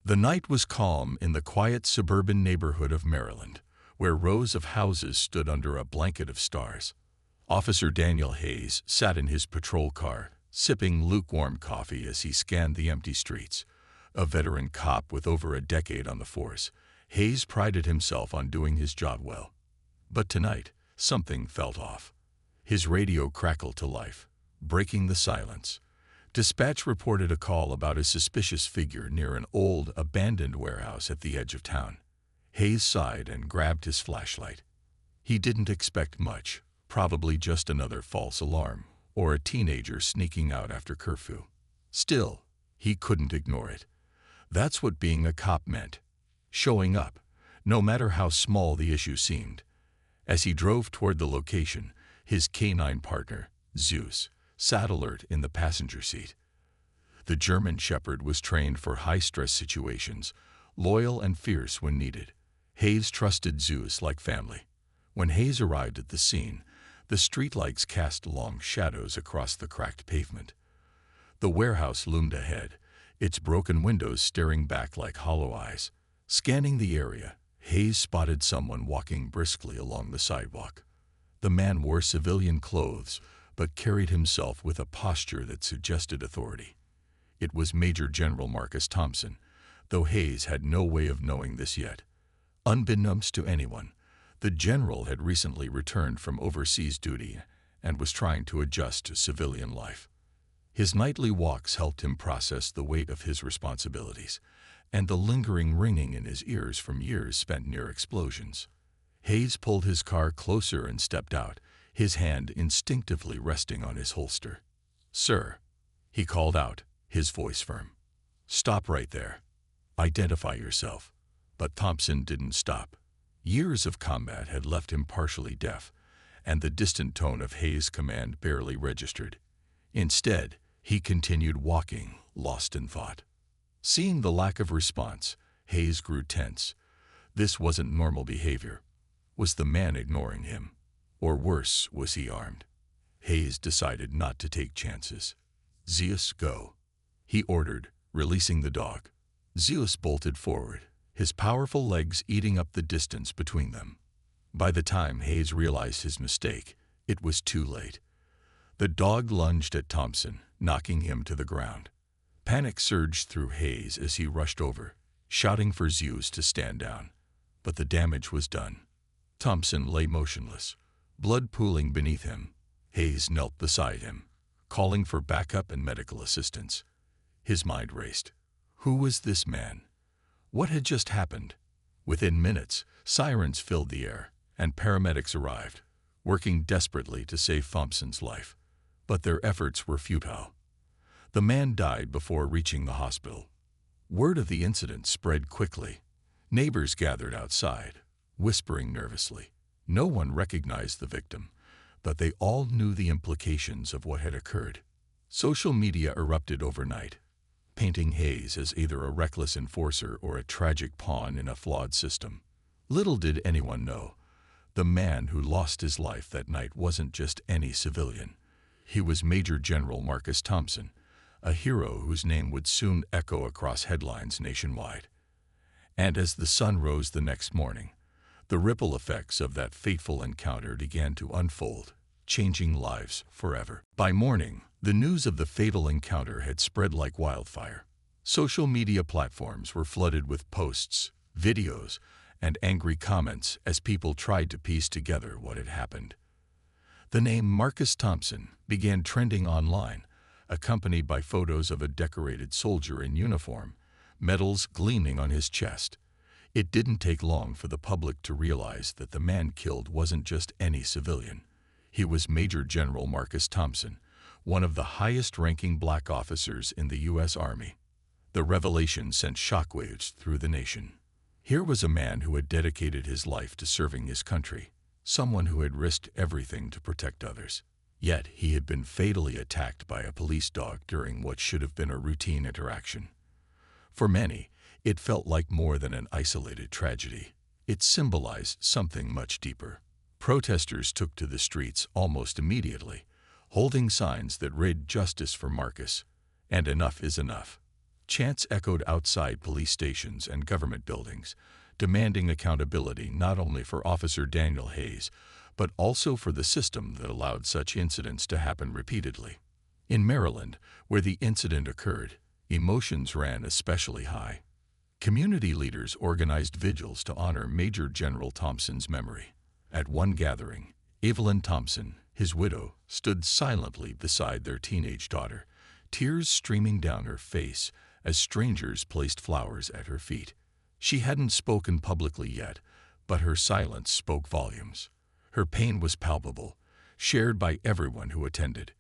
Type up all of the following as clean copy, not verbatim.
The night was calm in the quiet suburban neighborhood of Maryland, where rows of houses stood under a blanket of stars. Officer Daniel Hayes sat in his patrol car, sipping lukewarm coffee as he scanned the empty streets. A veteran cop with over a decade on the force, Hayes prided himself on doing his job well. But tonight, something felt off. His radio crackled to life, breaking the silence. Dispatch reported a call about a suspicious figure near an old, abandoned warehouse at the edge of town. Hayes sighed and grabbed his flashlight. He didn't expect much, probably just another false alarm, or a teenager sneaking out after curfew. Still, he couldn't ignore it. That's what being a cop meant. Showing up, no matter how small the issue seemed. As he drove toward the location, his K-9 partner, Zeus, sat alert in the passenger seat. The German Shepherd was trained for high-stress situations, loyal and fierce when needed. Hayes trusted Zeus like family. When Hayes arrived at the scene, the streetlights cast long shadows across the cracked pavement. The warehouse loomed ahead, its broken windows staring back like hollow eyes. Scanning the area, Hayes spotted someone walking briskly along the sidewalk. The man wore civilian clothes, but carried himself with a posture that suggested authority. It was Major General Marcus Thompson, though Hayes had no way of knowing this yet. Unbeknownst to anyone, the general had recently returned from overseas duty and was trying to adjust to civilian life. His nightly walks helped him process the weight of his responsibilities and the lingering ringing in his ears from years spent near explosions. Hayes pulled his car closer and stepped out, his hand instinctively resting on his holster. "Sir," he called out, his voice firm. "Stop right there. Identify yourself." But Thompson didn't stop. Years of combat had left him partially deaf, and the distant tone of Hayes' command barely registered. Instead, he continued walking, lost in thought. Seeing the lack of response, Hayes grew tense. This wasn't normal behavior. Was the man ignoring him? Or worse, was he armed? Hayes decided not to take chances. "Zeus, go," he ordered, releasing the dog. Zeus bolted forward, his powerful legs eating up the distance between them. By the time Hayes realized his mistake, it was too late. The dog lunged at Thompson, knocking him to the ground. Panic surged through Hayes as he rushed over, shouting for Zeus to stand down. But the damage was done. Thompson lay motionless, blood pooling beneath him. Hayes knelt beside him, calling for backup and medical assistance. His mind raced. Who was this man? What had just happened? Within minutes, sirens filled the air, and paramedics arrived, working desperately to save Thompson's life. But their efforts were futile. The man died before reaching the hospital. Word of the incident spread quickly. Neighbors gathered outside, whispering nervously. No one recognized the victim, but they all knew the implications of what had occurred. Social media erupted overnight, painting Hayes as either a reckless enforcer or a tragic pawn in a flawed system. Little did anyone know, the man who lost his life that night wasn't just any civilian. He was Major General Marcus Thompson, a hero whose name would soon echo across headlines nationwide. And as the sun rose the next morning, the ripple effects of that fateful encounter began to unfold, changing lives forever. By morning, the news of the fatal encounter had spread like wildfire. Social media platforms were flooded with posts, videos, and angry comments as people tried to piece together what had happened. The name Marcus Thompson began trending online, accompanied by photos of a decorated soldier in uniform, medals gleaming on his chest. It didn't take long for the public to realize that the man killed wasn't just any civilian. He was Major General Marcus Thompson, one of the highest-ranking black officers in the U.S. Army. The revelation sent shockwaves through the nation. Here was a man who had dedicated his life to serving his country, someone who had risked everything to protect others. Yet he had been fatally attacked by a police dog during what should have been a routine interaction. For many, it felt like more than an isolated tragedy. It symbolized something much deeper. Protesters took to the streets almost immediately, holding signs that read "Justice for Marcus" and "Enough is enough." Chants echoed outside police stations and government buildings, demanding accountability not only for Officer Daniel Hayes, but also for the system that allowed such incidents to happen repeatedly. In Maryland, where the incident occurred, emotions ran especially high. Community leaders organized vigils to honor Major General Thompson's memory. At one gathering, Evelyn Thompson, his widow, stood silently beside their teenage daughter, tears streaming down her face as strangers placed flowers at her feet. She hadn't spoken publicly yet, but her silence spoke volumes. Her pain was palpable, shared by everyone who attended.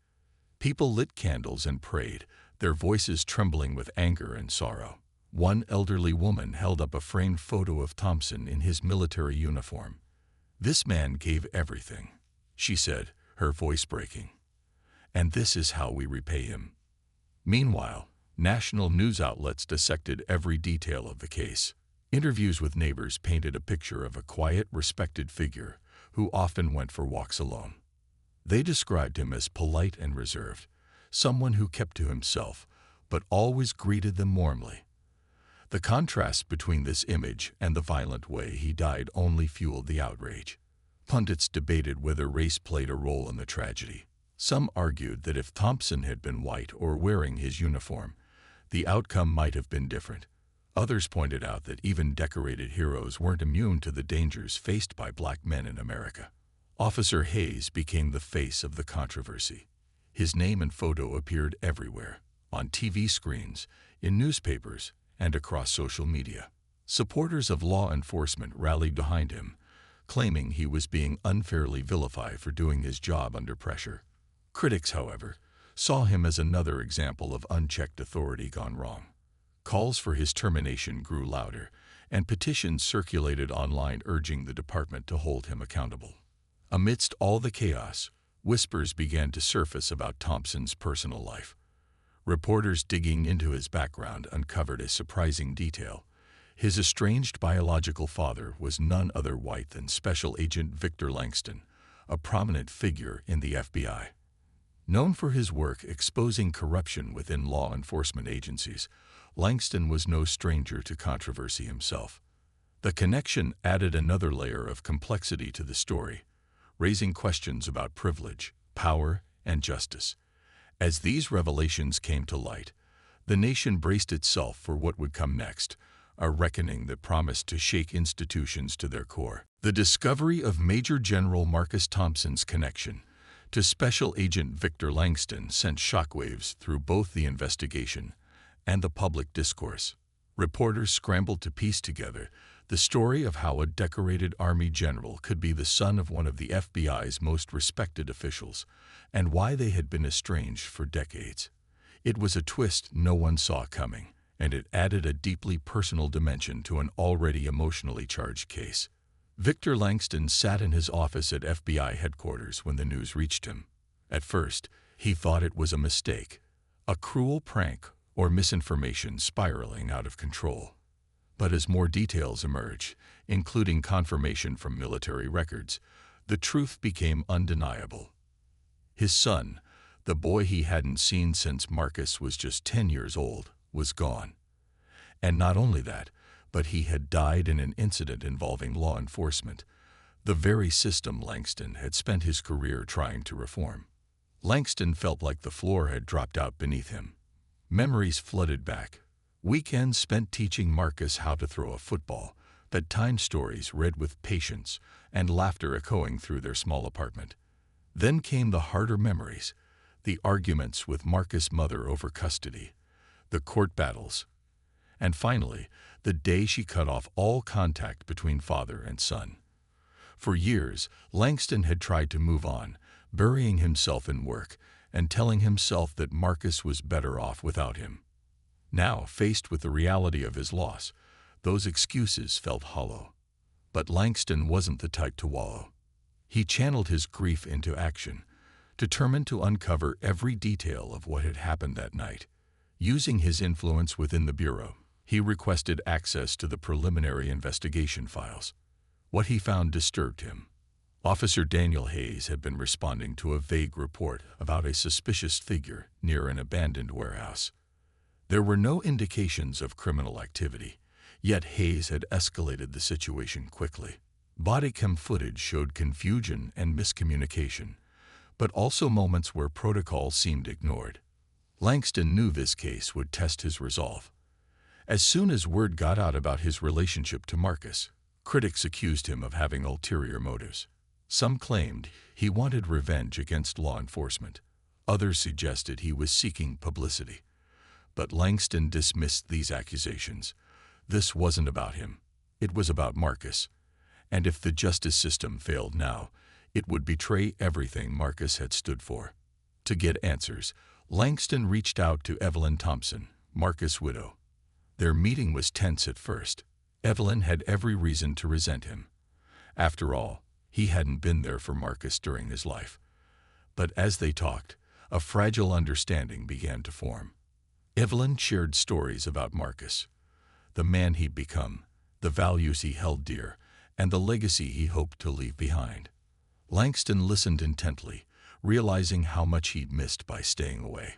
People lit candles and prayed, their voices trembling with anger and sorrow. One elderly woman held up a framed photo of Thompson in his military uniform. "This man gave everything," she said, her voice breaking. "And this is how we repay him." Meanwhile, national news outlets dissected every detail of the case. Interviews with neighbors painted a picture of a quiet, respected figure who often went for walks alone. They described him as polite and reserved, someone who kept to himself, but always greeted them warmly. The contrast between this image and the violent way he died only fueled the outrage. Pundits debated whether race played a role in the tragedy. Some argued that if Thompson had been white or wearing his uniform, the outcome might have been different. Others pointed out that even decorated heroes weren't immune to the dangers faced by black men in America. Officer Hayes became the face of the controversy. His name and photo appeared everywhere, on TV screens, in newspapers, and across social media. Supporters of law enforcement rallied behind him, claiming he was being unfairly vilified for doing his job under pressure. Critics, however, saw him as another example of unchecked authority gone wrong. Calls for his termination grew louder, and petitions circulated online urging the department to hold him accountable. Amidst all the chaos, whispers began to surface about Thompson's personal life. Reporters digging into his background uncovered a surprising detail. His estranged biological father was none other white than Special Agent Victor Langston, a prominent figure in the FBI. Known for his work exposing corruption within law enforcement agencies, Langston was no stranger to controversy himself. The connection added another layer of complexity to the story, raising questions about privilege, power, and justice. As these revelations came to light, the nation braced itself for what would come next, a reckoning that promised to shake institutions to their core. The discovery of Major General Marcus Thompson's connection to Special Agent Victor Langston sent shockwaves through both the investigation and the public discourse. Reporters scrambled to piece together the story of how a decorated Army general could be the son of one of the FBI's most respected officials, and why they had been estranged for decades. It was a twist no one saw coming, and it added a deeply personal dimension to an already emotionally charged case. Victor Langston sat in his office at FBI headquarters when the news reached him. At first, he thought it was a mistake, a cruel prank or misinformation spiraling out of control. But as more details emerged, including confirmation from military records, the truth became undeniable. His son, the boy he hadn't seen since Marcus was just 10 years old, was gone. And not only that, but he had died in an incident involving law enforcement, the very system Langston had spent his career trying to reform. Langston felt like the floor had dropped out beneath him. Memories flooded back. Weekends spent teaching Marcus how to throw a football, bedtime stories read with patience, and laughter echoing through their small apartment. Then came the harder memories, the arguments with Marcus' mother over custody, the court battles, and finally, the day she cut off all contact between father and son. For years, Langston had tried to move on, burying himself in work and telling himself that Marcus was better off without him. Now, faced with the reality of his loss, those excuses felt hollow. But Langston wasn't the type to wallow. He channeled his grief into action, determined to uncover every detail of what had happened that night. Using his influence within the Bureau, he requested access to the preliminary investigation files. What he found disturbed him. Officer Daniel Hayes had been responding to a vague report about a suspicious figure near an abandoned warehouse. There were no indications of criminal activity, yet Hayes had escalated the situation quickly. Body cam footage showed confusion and miscommunication, but also moments where protocol seemed ignored. Langston knew this case would test his resolve. As soon as word got out about his relationship to Marcus, critics accused him of having ulterior motives. Some claimed he wanted revenge against law enforcement. Others suggested he was seeking publicity. But Langston dismissed these accusations. This wasn't about him. It was about Marcus. And if the justice system failed now, it would betray everything Marcus had stood for. To get answers, Langston reached out to Evelyn Thompson, Marcus' widow. Their meeting was tense at first. Evelyn had every reason to resent him. After all, he hadn't been there for Marcus during his life. But as they talked, a fragile understanding began to form. Evelyn shared stories about Marcus, the man he'd become, the values he held dear, and the legacy he hoped to leave behind. Langston listened intently, realizing how much he'd missed by staying away.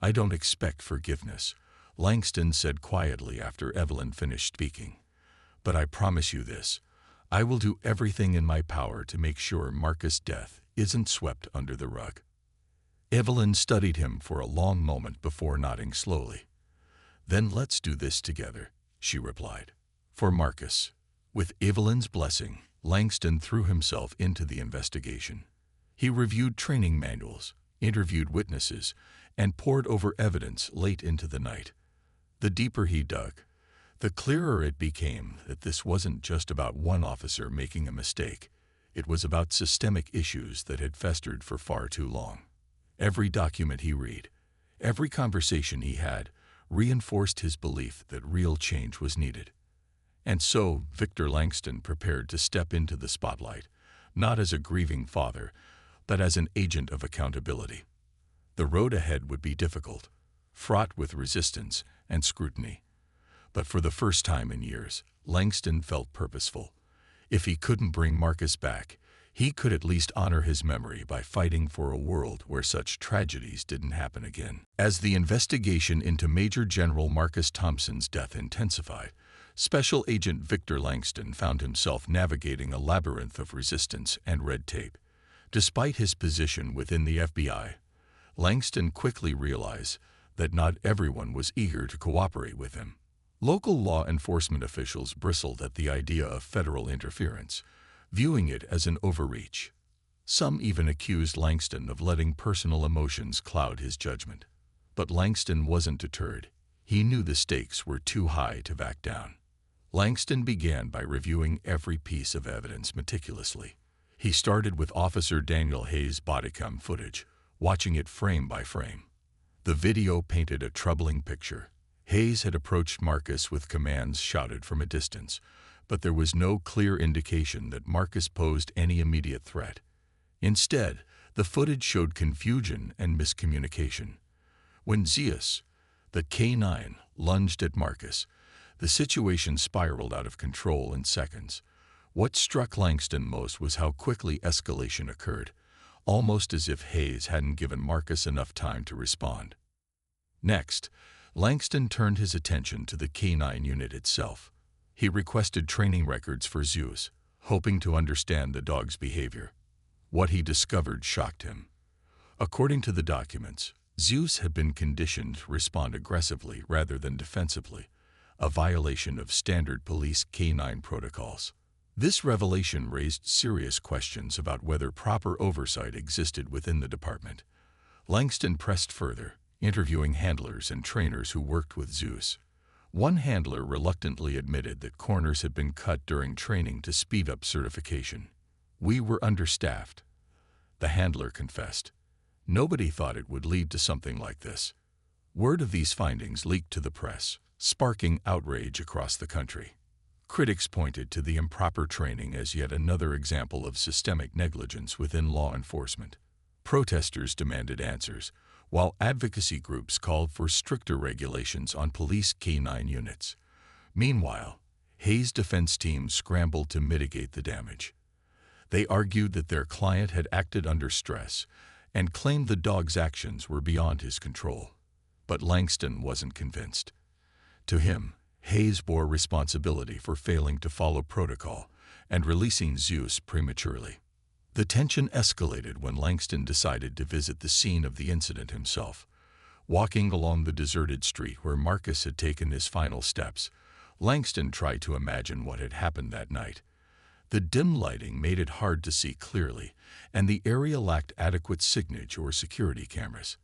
"I don't expect forgiveness," Langston said quietly after Evelyn finished speaking. "But I promise you this, I will do everything in my power to make sure Marcus' death isn't swept under the rug." Evelyn studied him for a long moment before nodding slowly. "Then let's do this together," she replied. "For Marcus." With Evelyn's blessing, Langston threw himself into the investigation. He reviewed training manuals, interviewed witnesses, and pored over evidence late into the night. The deeper he dug, the clearer it became that this wasn't just about one officer making a mistake. It was about systemic issues that had festered for far too long. Every document he read, every conversation he had, reinforced his belief that real change was needed. And so Victor Langston prepared to step into the spotlight, not as a grieving father, but as an agent of accountability. The road ahead would be difficult, fraught with resistance and scrutiny. But for the first time in years, Langston felt purposeful. If he couldn't bring Marcus back, he could at least honor his memory by fighting for a world where such tragedies didn't happen again. As the investigation into Major General Marcus Thompson's death intensified, Special Agent Victor Langston found himself navigating a labyrinth of resistance and red tape. Despite his position within the FBI, Langston quickly realized that not everyone was eager to cooperate with him. Local law enforcement officials bristled at the idea of federal interference, viewing it as an overreach. Some even accused Langston of letting personal emotions cloud his judgment. But Langston wasn't deterred. He knew the stakes were too high to back down. Langston began by reviewing every piece of evidence meticulously. He started with Officer Daniel Hayes' bodycam footage, watching it frame by frame. The video painted a troubling picture. Hayes had approached Marcus with commands shouted from a distance, but there was no clear indication that Marcus posed any immediate threat. Instead, the footage showed confusion and miscommunication. When Zeus, the K-9, lunged at Marcus, the situation spiraled out of control in seconds. What struck Langston most was how quickly escalation occurred, almost as if Hayes hadn't given Marcus enough time to respond. Next, Langston turned his attention to the K-9 unit itself. He requested training records for Zeus, hoping to understand the dog's behavior. What he discovered shocked him. According to the documents, Zeus had been conditioned to respond aggressively rather than defensively, a violation of standard police K-9 protocols. This revelation raised serious questions about whether proper oversight existed within the department. Langston pressed further, interviewing handlers and trainers who worked with Zeus. One handler reluctantly admitted that corners had been cut during training to speed up certification. "We were understaffed," the handler confessed. "Nobody thought it would lead to something like this." Word of these findings leaked to the press, sparking outrage across the country. Critics pointed to the improper training as yet another example of systemic negligence within law enforcement. Protesters demanded answers, while advocacy groups called for stricter regulations on police K-9 units. Meanwhile, Hayes' defense team scrambled to mitigate the damage. They argued that their client had acted under stress and claimed the dog's actions were beyond his control. But Langston wasn't convinced. To him, Hayes bore responsibility for failing to follow protocol and releasing Zeus prematurely. The tension escalated when Langston decided to visit the scene of the incident himself. Walking along the deserted street where Marcus had taken his final steps, Langston tried to imagine what had happened that night. The dim lighting made it hard to see clearly, and the area lacked adequate signage or security cameras.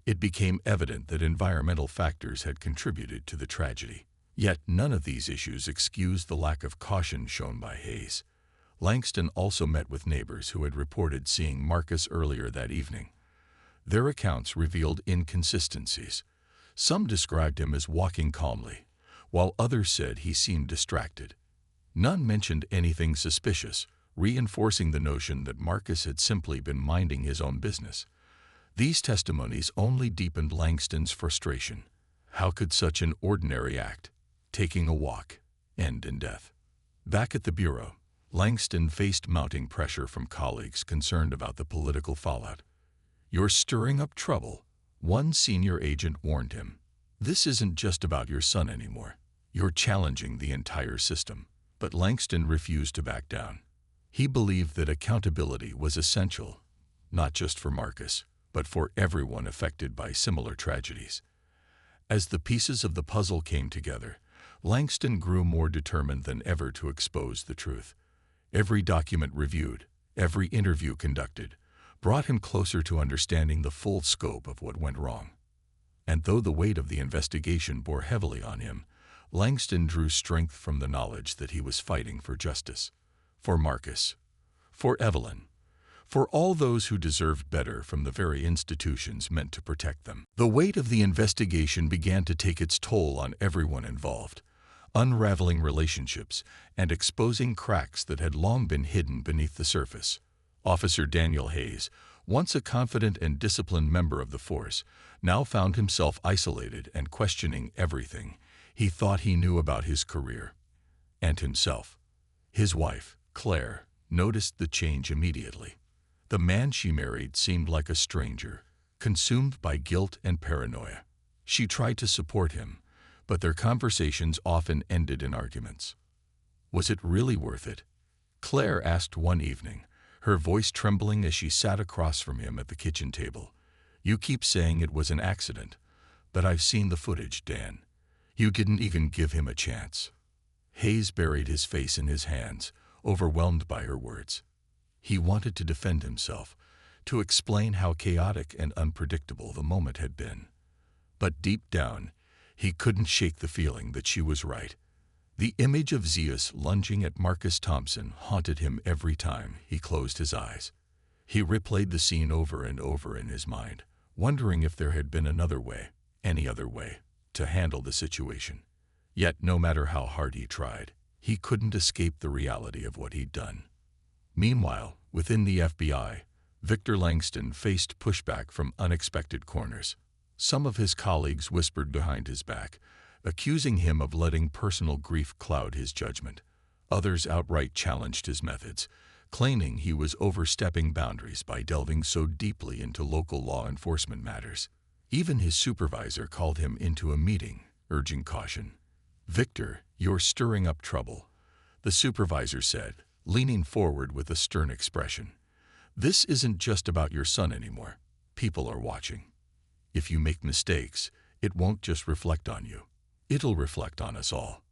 It became evident that environmental factors had contributed to the tragedy. Yet none of these issues excused the lack of caution shown by Hayes. Langston also met with neighbors who had reported seeing Marcus earlier that evening. Their accounts revealed inconsistencies. Some described him as walking calmly, while others said he seemed distracted. None mentioned anything suspicious, reinforcing the notion that Marcus had simply been minding his own business. These testimonies only deepened Langston's frustration. How could such an ordinary act, taking a walk, end in death? Back at the bureau, Langston faced mounting pressure from colleagues concerned about the political fallout. "You're stirring up trouble," one senior agent warned him. "This isn't just about your son anymore. You're challenging the entire system." But Langston refused to back down. He believed that accountability was essential, not just for Marcus, but for everyone affected by similar tragedies. As the pieces of the puzzle came together, Langston grew more determined than ever to expose the truth. Every document reviewed, every interview conducted, brought him closer to understanding the full scope of what went wrong. And though the weight of the investigation bore heavily on him, Langston drew strength from the knowledge that he was fighting for justice. For Marcus, for Evelyn, for all those who deserved better from the very institutions meant to protect them. The weight of the investigation began to take its toll on everyone involved, unraveling relationships and exposing cracks that had long been hidden beneath the surface. Officer Daniel Hayes, once a confident and disciplined member of the force, now found himself isolated and questioning everything he thought he knew about his career and himself. His wife, Claire, noticed the change immediately. The man she married seemed like a stranger, consumed by guilt and paranoia. She tried to support him, but their conversations often ended in arguments. Was it really worth it? Claire asked one evening, her voice trembling as she sat across from him at the kitchen table. "You keep saying it was an accident, but I've seen the footage, Dan. You didn't even give him a chance." Hayes buried his face in his hands, overwhelmed by her words. He wanted to defend himself, to explain how chaotic and unpredictable the moment had been. But deep down, he couldn't shake the feeling that she was right. The image of Zeus lunging at Marcus Thompson haunted him every time he closed his eyes. He replayed the scene over and over in his mind, wondering if there had been another way, any other way, to handle the situation. Yet no matter how hard he tried, he couldn't escape the reality of what he'd done. Meanwhile, within the FBI, Victor Langston faced pushback from unexpected corners. Some of his colleagues whispered behind his back, accusing him of letting personal grief cloud his judgment. Others outright challenged his methods, claiming he was overstepping boundaries by delving so deeply into local law enforcement matters. Even his supervisor called him into a meeting, urging caution. "Victor, you're stirring up trouble," the supervisor said, leaning forward with a stern expression. "This isn't just about your son anymore. People are watching. If you make mistakes, it won't just reflect on you. It'll reflect on us all."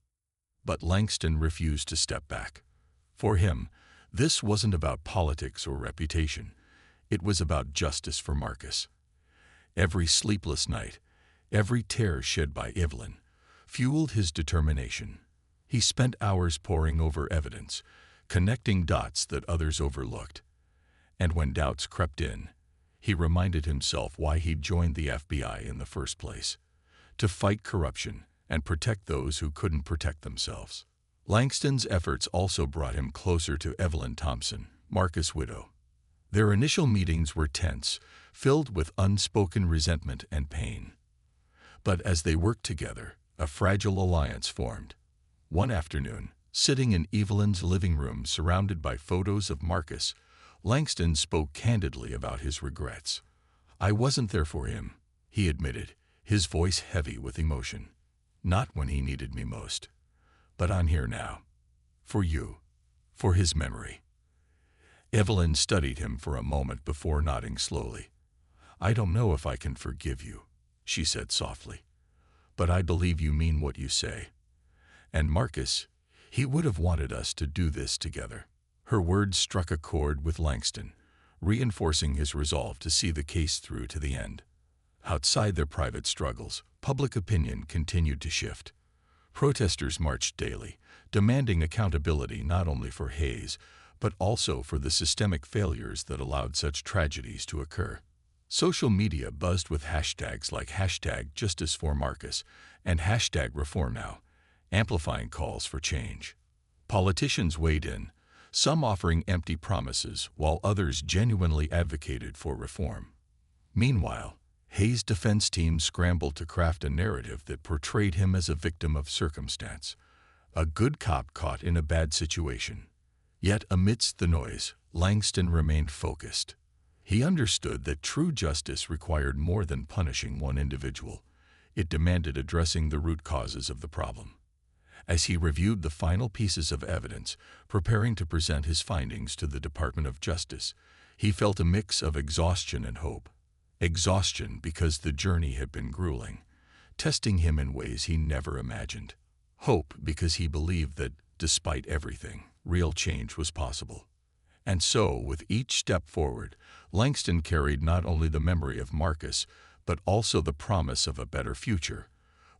But Langston refused to step back. For him, this wasn't about politics or reputation. It was about justice for Marcus. Every sleepless night, every tear shed by Evelyn, fueled his determination. He spent hours poring over evidence, connecting dots that others overlooked. And when doubts crept in, he reminded himself why he'd joined the FBI in the first place: to fight corruption and protect those who couldn't protect themselves. Langston's efforts also brought him closer to Evelyn Thompson, Marcus' widow. Their initial meetings were tense, filled with unspoken resentment and pain. But as they worked together, a fragile alliance formed. One afternoon, sitting in Evelyn's living room surrounded by photos of Marcus, Langston spoke candidly about his regrets. "I wasn't there for him," he admitted, his voice heavy with emotion. "Not when he needed me most. But I'm here now. For you. For his memory." Evelyn studied him for a moment before nodding slowly. "I don't know if I can forgive you," she said softly. "But I believe you mean what you say. And Marcus, he would have wanted us to do this together." Her words struck a chord with Langston, reinforcing his resolve to see the case through to the end. Outside their private struggles, public opinion continued to shift. Protesters marched daily, demanding accountability not only for Hayes, but also for the systemic failures that allowed such tragedies to occur. Social media buzzed with hashtags like #JusticeForMarcus and #ReformNow, amplifying calls for change. Politicians weighed in, some offering empty promises while others genuinely advocated for reform. Meanwhile, Hayes' defense team scrambled to craft a narrative that portrayed him as a victim of circumstance, a good cop caught in a bad situation. Yet amidst the noise, Langston remained focused. He understood that true justice required more than punishing one individual. It demanded addressing the root causes of the problem. As he reviewed the final pieces of evidence, preparing to present his findings to the Department of Justice, he felt a mix of exhaustion and hope. Exhaustion because the journey had been grueling, testing him in ways he never imagined. Hope because he believed that, despite everything, real change was possible. And so, with each step forward, Langston carried not only the memory of Marcus, but also the promise of a better future,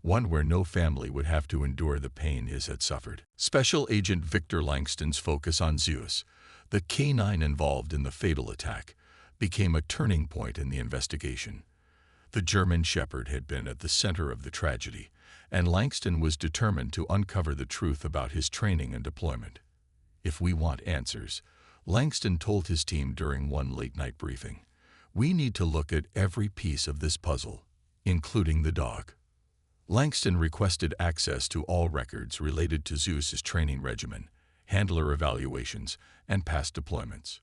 one where no family would have to endure the pain his had suffered. Special Agent Victor Langston's focus on Zeus, the K-9 involved in the fatal attack, became a turning point in the investigation. The German Shepherd had been at the center of the tragedy, and Langston was determined to uncover the truth about his training and deployment. "If we want answers," Langston told his team during one late-night briefing, "we need to look at every piece of this puzzle, including the dog." Langston requested access to all records related to Zeus's training regimen, handler evaluations, and past deployments.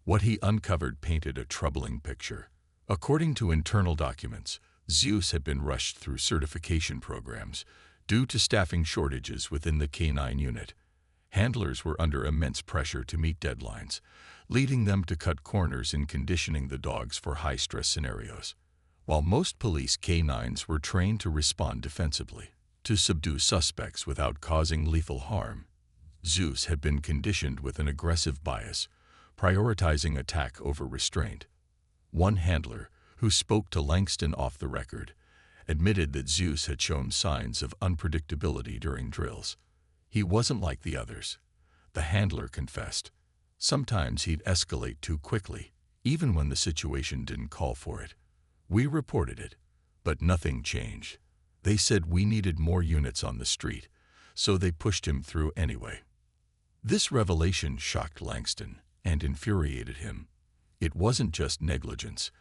What he uncovered painted a troubling picture. According to internal documents, Zeus had been rushed through certification programs due to staffing shortages within the K-9 unit. Handlers were under immense pressure to meet deadlines, leading them to cut corners in conditioning the dogs for high-stress scenarios. While most police K-9s were trained to respond defensively, to subdue suspects without causing lethal harm, Zeus had been conditioned with an aggressive bias, prioritizing attack over restraint. One handler, who spoke to Langston off the record, admitted that Zeus had shown signs of unpredictability during drills. He wasn't like the others. The handler confessed. Sometimes he'd escalate too quickly, even when the situation didn't call for it. "We reported it, but nothing changed. They said we needed more units on the street, so they pushed him through anyway." This revelation shocked Langston and infuriated him. It wasn't just negligence.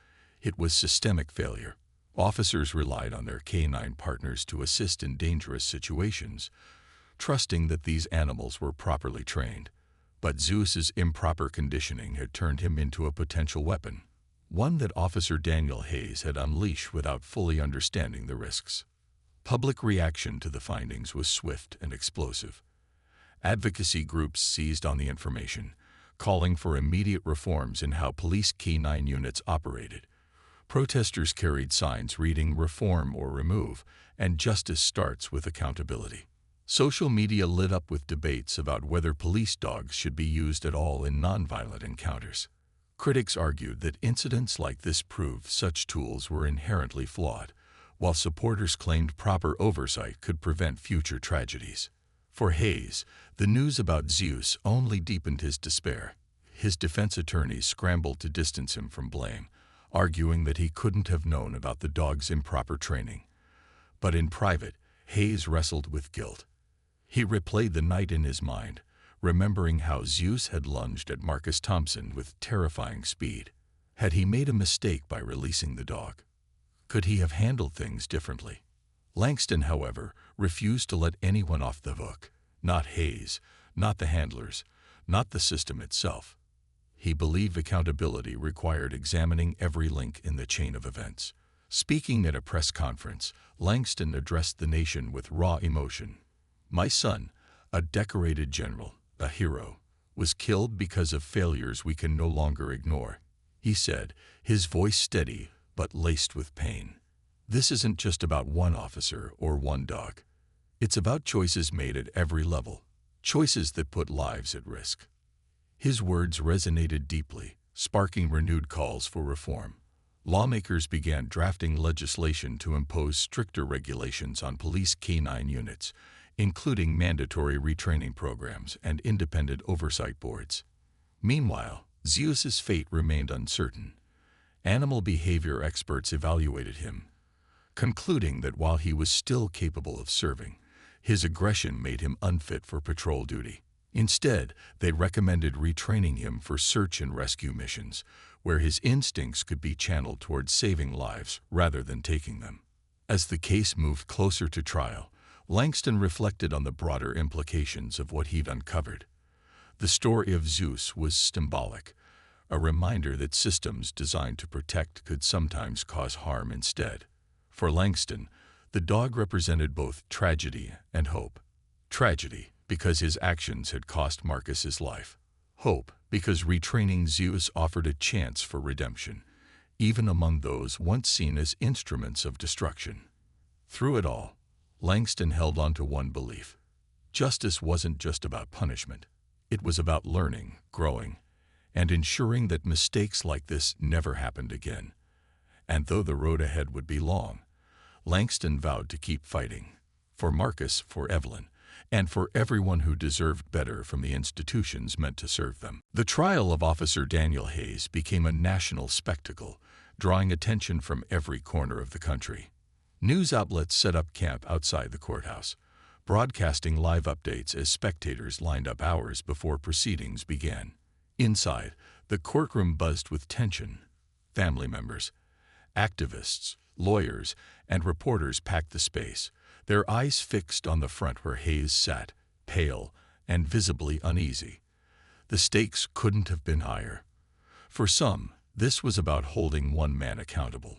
It was systemic failure. Officers relied on their K-9 partners to assist in dangerous situations, trusting that these animals were properly trained. But Zeus's improper conditioning had turned him into a potential weapon, one that Officer Daniel Hayes had unleashed without fully understanding the risks. Public reaction to the findings was swift and explosive. Advocacy groups seized on the information, calling for immediate reforms in how police K-9 units operated. Protesters carried signs reading "Reform or Remove," and "Justice starts with accountability." Social media lit up with debates about whether police dogs should be used at all in nonviolent encounters. Critics argued that incidents like this proved such tools were inherently flawed, while supporters claimed proper oversight could prevent future tragedies. For Hayes, the news about Zeus only deepened his despair. His defense attorneys scrambled to distance him from blame, arguing that he couldn't have known about the dog's improper training. But in private, Hayes wrestled with guilt. He replayed the night in his mind, remembering how Zeus had lunged at Marcus Thompson with terrifying speed. Had he made a mistake by releasing the dog? Could he have handled things differently? Langston, however, refused to let anyone off the hook. Not Hayes, not the handlers, not the system itself. He believed accountability required examining every link in the chain of events. Speaking at a press conference, Langston addressed the nation with raw emotion. "My son, a decorated general, a hero, was killed because of failures we can no longer ignore," he said, his voice steady but laced with pain. "This isn't just about one officer or one dog. It's about choices made at every level, choices that put lives at risk." His words resonated deeply, sparking renewed calls for reform. Lawmakers began drafting legislation to impose stricter regulations on police K-9 units, including mandatory retraining programs and independent oversight boards. Meanwhile, Zeus's fate remained uncertain. Animal behavior experts evaluated him, concluding that while he was still capable of serving, his aggression made him unfit for patrol duty. Instead, they recommended retraining him for search and rescue missions, where his instincts could be channeled towards saving lives rather than taking them. As the case moved closer to trial, Langston reflected on the broader implications of what he'd uncovered. The story of Zeus was symbolic, a reminder that systems designed to protect could sometimes cause harm instead. For Langston, the dog represented both tragedy and hope. Tragedy, because his actions had cost Marcus his life. Hope, because retraining Zeus offered a chance for redemption, even among those once seen as instruments of destruction. Through it all, Langston held on to one belief. Justice wasn't just about punishment. It was about learning, growing, and ensuring that mistakes like this never happened again. And though the road ahead would be long, Langston vowed to keep fighting. For Marcus, for Evelyn, and for everyone who deserved better from the institutions meant to serve them. The trial of Officer Daniel Hayes became a national spectacle, drawing attention from every corner of the country. News outlets set up camp outside the courthouse, broadcasting live updates as spectators lined up hours before proceedings began. Inside, the courtroom buzzed with tension. Family members, activists, lawyers, and reporters packed the space, their eyes fixed on the front where Hayes sat, pale and visibly uneasy. The stakes couldn't have been higher. For some, this was about holding one man accountable.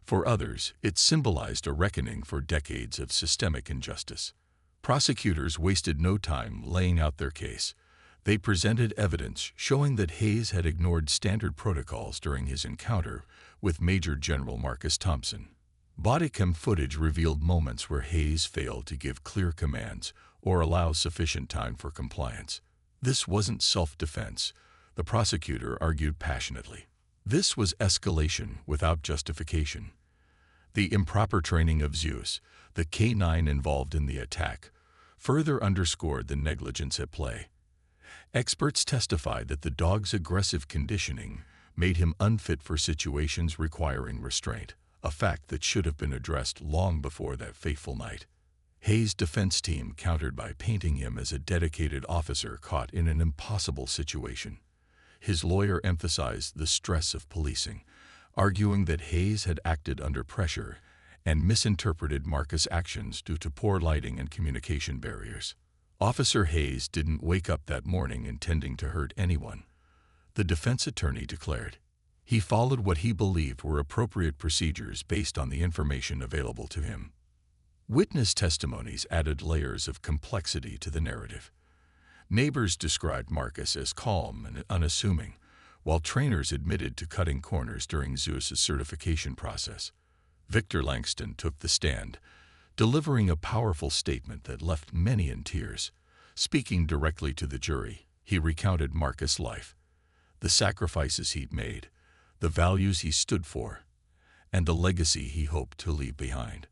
For others, it symbolized a reckoning for decades of systemic injustice. Prosecutors wasted no time laying out their case. They presented evidence showing that Hayes had ignored standard protocols during his encounter with Major General Marcus Thompson. Bodycam footage revealed moments where Hayes failed to give clear commands or allow sufficient time for compliance. This wasn't self-defense, the prosecutor argued passionately. This was escalation without justification. The improper training of Zeus, the K-9 involved in the attack, further underscored the negligence at play. Experts testified that the dog's aggressive conditioning made him unfit for situations requiring restraint, a fact that should have been addressed long before that fateful night. Hayes' defense team countered by painting him as a dedicated officer caught in an impossible situation. His lawyer emphasized the stress of policing, arguing that Hayes had acted under pressure and misinterpreted Marcus' actions due to poor lighting and communication barriers. Officer Hayes didn't wake up that morning intending to hurt anyone, the defense attorney declared. He followed what he believed were appropriate procedures based on the information available to him. Witness testimonies added layers of complexity to the narrative. Neighbors described Marcus as calm and unassuming, while trainers admitted to cutting corners during Zeus's certification process. Victor Langston took the stand, delivering a powerful statement that left many in tears. Speaking directly to the jury, he recounted Marcus' life, the sacrifices he'd made, the values he stood for, and the legacy he hoped to leave behind.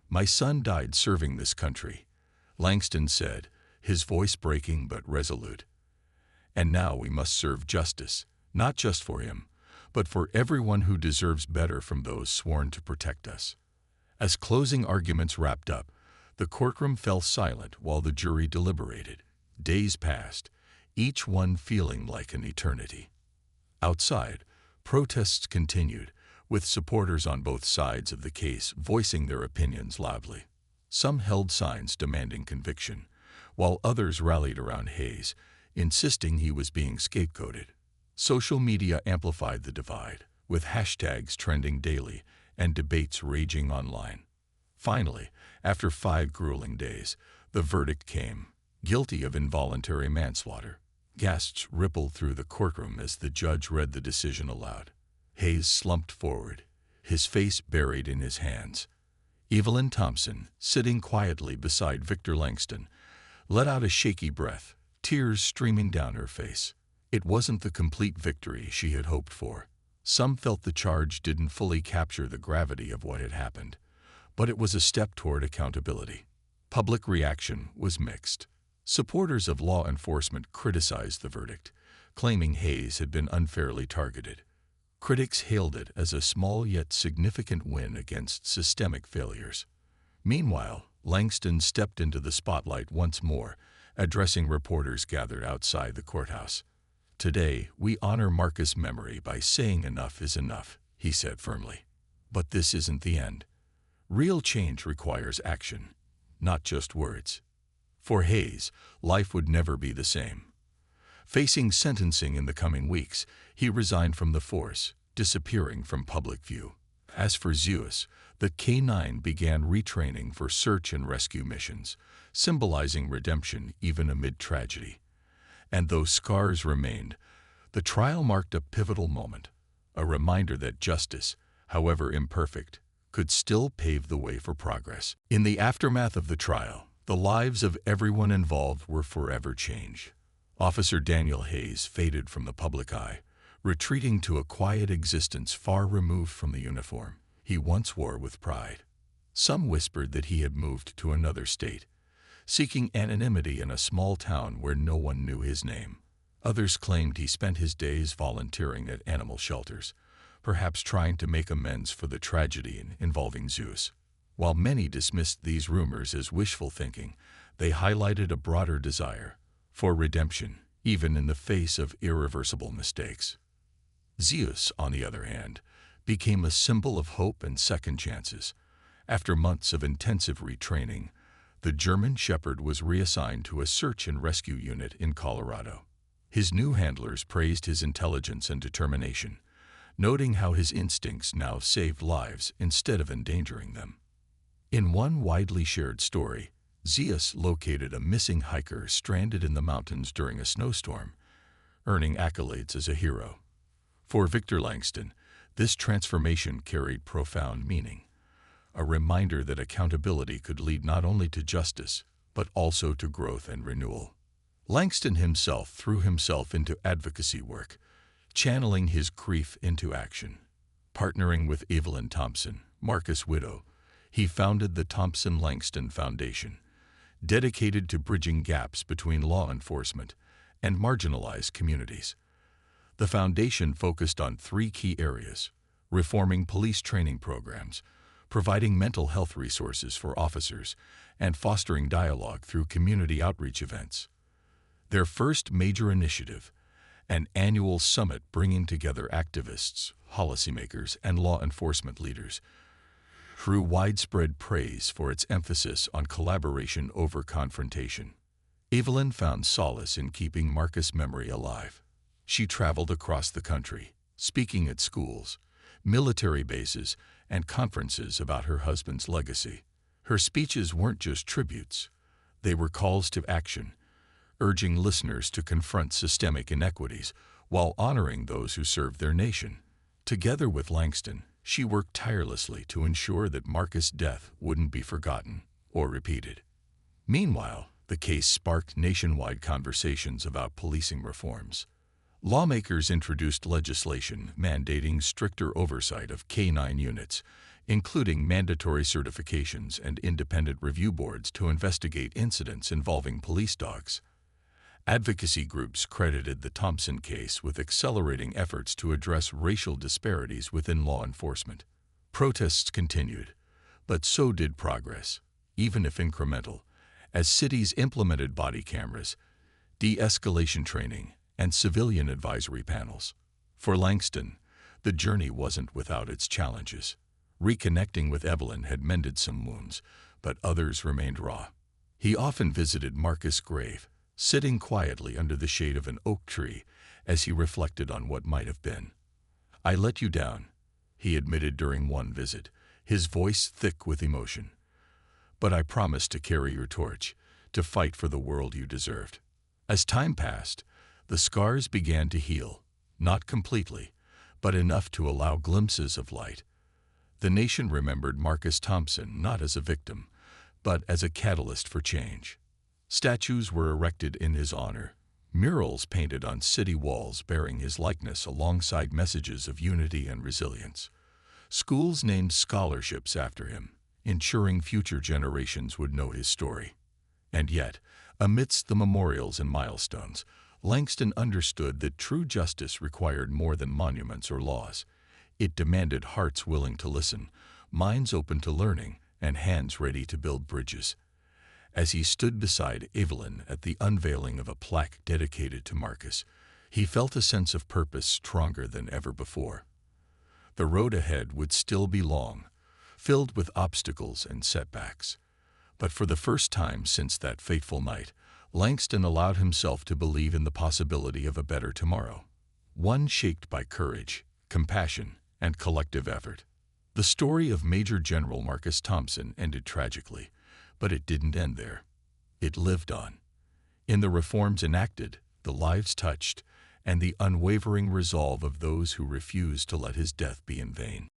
"My son died serving this country," Langston said, his voice breaking but resolute. "And now we must serve justice, not just for him, but for everyone who deserves better from those sworn to protect us." As closing arguments wrapped up, the courtroom fell silent while the jury deliberated. Days passed, each one feeling like an eternity. Outside, protests continued, with supporters on both sides of the case voicing their opinions loudly. Some held signs demanding conviction, while others rallied around Hayes, insisting he was being scapegoated. Social media amplified the divide, with hashtags trending daily, and debates raging online. Finally, after 5 grueling days, the verdict came: guilty of involuntary manslaughter. Gasps rippled through the courtroom as the judge read the decision aloud. Hayes slumped forward, his face buried in his hands. Evelyn Thompson, sitting quietly beside Victor Langston, let out a shaky breath, tears streaming down her face. It wasn't the complete victory she had hoped for. Some felt the charge didn't fully capture the gravity of what had happened, but it was a step toward accountability. Public reaction was mixed. Supporters of law enforcement criticized the verdict, claiming Hayes had been unfairly targeted. Critics hailed it as a small yet significant win against systemic failures. Meanwhile, Langston stepped into the spotlight once more, addressing reporters gathered outside the courthouse. "Today, we honor Marcus' memory by saying enough is enough," he said firmly. "But this isn't the end. Real change requires action, not just words." For Hayes, life would never be the same. Facing sentencing in the coming weeks, he resigned from the force, disappearing from public view. As for Zeus, the K-9 began retraining for search and rescue missions, symbolizing redemption even amid tragedy. And though scars remained, the trial marked a pivotal moment, a reminder that justice, however imperfect, could still pave the way for progress. In the aftermath of the trial, the lives of everyone involved were forever changed. Officer Daniel Hayes faded from the public eye, retreating to a quiet existence far removed from the uniform he once wore with pride. Some whispered that he had moved to another state, seeking anonymity in a small town where no one knew his name. Others claimed he spent his days volunteering at animal shelters, perhaps trying to make amends for the tragedy involving Zeus. While many dismissed these rumors as wishful thinking, they highlighted a broader desire for redemption, even in the face of irreversible mistakes. Zeus, on the other hand, became a symbol of hope and second chances. After months of intensive retraining, the German Shepherd was reassigned to a search and rescue unit in Colorado. His new handlers praised his intelligence and determination, noting how his instincts now saved lives instead of endangering them. In one widely shared story, Zeus located a missing hiker stranded in the mountains during a snowstorm, earning accolades as a hero. For Victor Langston, this transformation carried profound meaning, a reminder that accountability could lead not only to justice, but also to growth and renewal. Langston himself threw himself into advocacy work, channeling his grief into action. Partnering with Evelyn Thompson, Marcus' widow, he founded the Thompson-Langston Foundation, dedicated to bridging gaps between law enforcement and marginalized communities. The foundation focused on 3 key areas: reforming police training programs, providing mental health resources for officers, and fostering dialogue through community outreach events. Their first major initiative, an annual summit bringing together activists, policymakers, and law enforcement leaders, drew widespread praise for its emphasis on collaboration over confrontation. Evelyn found solace in keeping Marcus' memory alive. She traveled across the country, speaking at schools, military bases, and conferences about her husband's legacy. Her speeches weren't just tributes, they were calls to action, urging listeners to confront systemic inequities while honoring those who served their nation. Together with Langston, she worked tirelessly to ensure that Marcus' death wouldn't be forgotten or repeated. Meanwhile, the case sparked nationwide conversations about policing reforms. Lawmakers introduced legislation mandating stricter oversight of K-9 units, including mandatory certifications and independent review boards to investigate incidents involving police dogs. Advocacy groups credited the Thompson case with accelerating efforts to address racial disparities within law enforcement. Protests continued, but so did progress, even if incremental, as cities implemented body cameras, de-escalation training, and civilian advisory panels. For Langston, the journey wasn't without its challenges. Reconnecting with Evelyn had mended some wounds, but others remained raw. He often visited Marcus' grave, sitting quietly under the shade of an oak tree as he reflected on what might have been. "I let you down," he admitted during one visit, his voice thick with emotion. "But I promised to carry your torch, to fight for the world you deserved." As time passed, the scars began to heal, not completely, but enough to allow glimpses of light. The nation remembered Marcus Thompson not as a victim, but as a catalyst for change. Statues were erected in his honor, murals painted on city walls bearing his likeness alongside messages of unity and resilience. Schools named scholarships after him, ensuring future generations would know his story. And yet, amidst the memorials and milestones, Langston understood that true justice required more than monuments or laws. It demanded hearts willing to listen, minds open to learning, and hands ready to build bridges. As he stood beside Evelyn at the unveiling of a plaque dedicated to Marcus, he felt a sense of purpose stronger than ever before. The road ahead would still be long, filled with obstacles and setbacks. But for the first time since that fateful night, Langston allowed himself to believe in the possibility of a better tomorrow, one shaped by courage, compassion, and collective effort. The story of Major General Marcus Thompson ended tragically, but it didn't end there. It lived on. In the reforms enacted, the lives touched, and the unwavering resolve of those who refused to let his death be in vain.